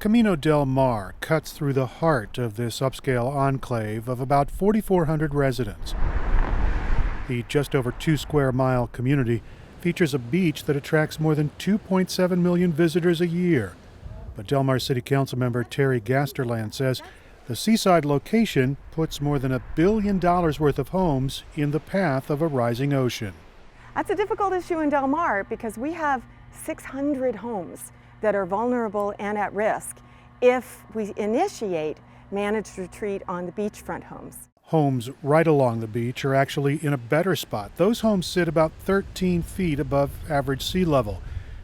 Camino del Mar cuts through the heart of this upscale enclave of about 4,400 residents. The just over 2-square-mile community features a beach that attracts more than 2.7 million visitors a year. But Del Mar City Council member Terry Gasterland says the seaside location puts more than $1 billion worth of homes in the path of a rising ocean. That's a difficult issue in Del Mar because we have 600 homes that are vulnerable and at risk if we initiate managed retreat on the beachfront homes. Homes right along the beach are actually in a better spot. Those homes sit about 13 feet above average sea level.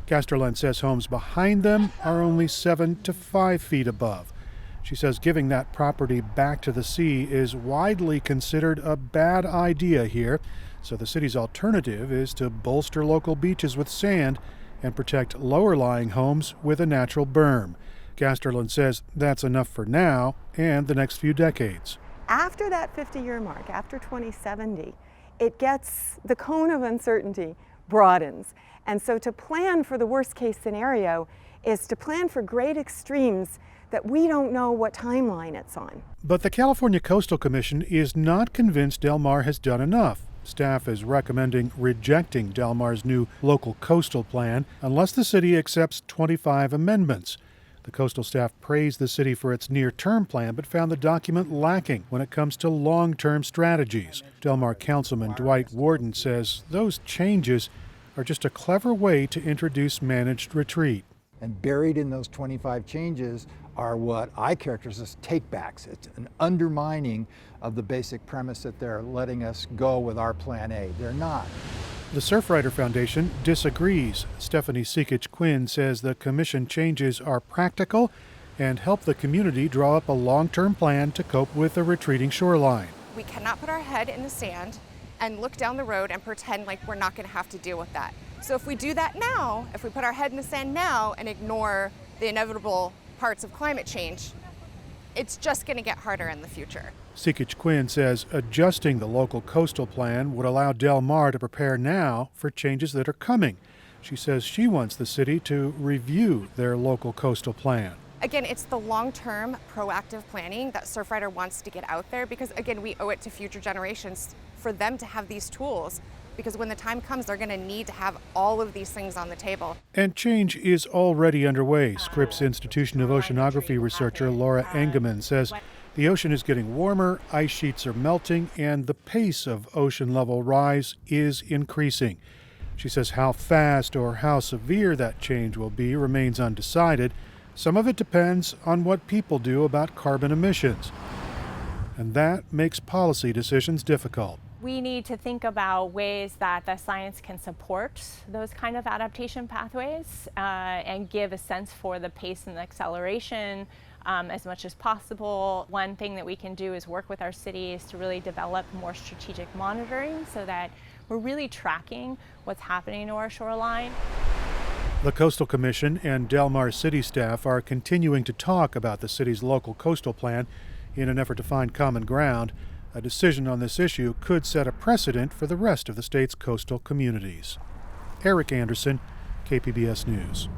Gasterland says homes behind them are only 7 to 5 feet above. She says giving that property back to the sea is widely considered a bad idea here, so the city's alternative is to bolster local beaches with sand and protect lower-lying homes with a natural berm. Gasterland says that's enough for now and the next few decades. After that 50-year mark, after 2070, the cone of uncertainty broadens. And so to plan for the worst-case scenario is to plan for great extremes that we don't know what timeline it's on. But the California Coastal Commission is not convinced Del Mar has done enough. Staff is recommending rejecting Del Mar's new local coastal plan unless the city accepts 25 amendments. The coastal staff praised the city for its near-term plan, but found the document lacking when it comes to long-term strategies. Del Mar Councilman Dwight Warden says those changes are just a clever way to introduce managed retreat. And buried in those 25 changes are what I characterize as takebacks. It's an undermining of the basic premise that they're letting us go with our plan A. They're not. The Surfrider Foundation disagrees. Stephanie Seekich-Quinn says the commission changes are practical and help the community draw up a long-term plan to cope with a retreating shoreline. We cannot put our head in the sand and look down the road and pretend like we're not going to have to deal with that. So if we do that now, if we put our head in the sand now and ignore the inevitable parts of climate change, it's just going to get harder in the future. Seekich-Quinn says adjusting the local coastal plan would allow Del Mar to prepare now for changes that are coming. She says she wants the city to review their local coastal plan. Again, it's the long-term proactive planning that Surfrider wants to get out there because, again, we owe it to future generations for them to have these tools, because when the time comes, they're going to need to have all of these things on the table. And change is already underway. Scripps Institution of Oceanography researcher Laura Engeman says the ocean is getting warmer, ice sheets are melting, and the pace of ocean level rise is increasing. She says how fast or how severe that change will be remains undecided. Some of it depends on what people do about carbon emissions. And that makes policy decisions difficult. We need to think about ways that the science can support those kind of adaptation pathways and give a sense for the pace and the acceleration as much as possible. One thing that we can do is work with our cities to really develop more strategic monitoring so that we're really tracking what's happening to our shoreline. The Coastal Commission and Del Mar City staff are continuing to talk about the city's local coastal plan in an effort to find common ground. A decision on this issue could set a precedent for the rest of the state's coastal communities. Erik Anderson, KPBS News.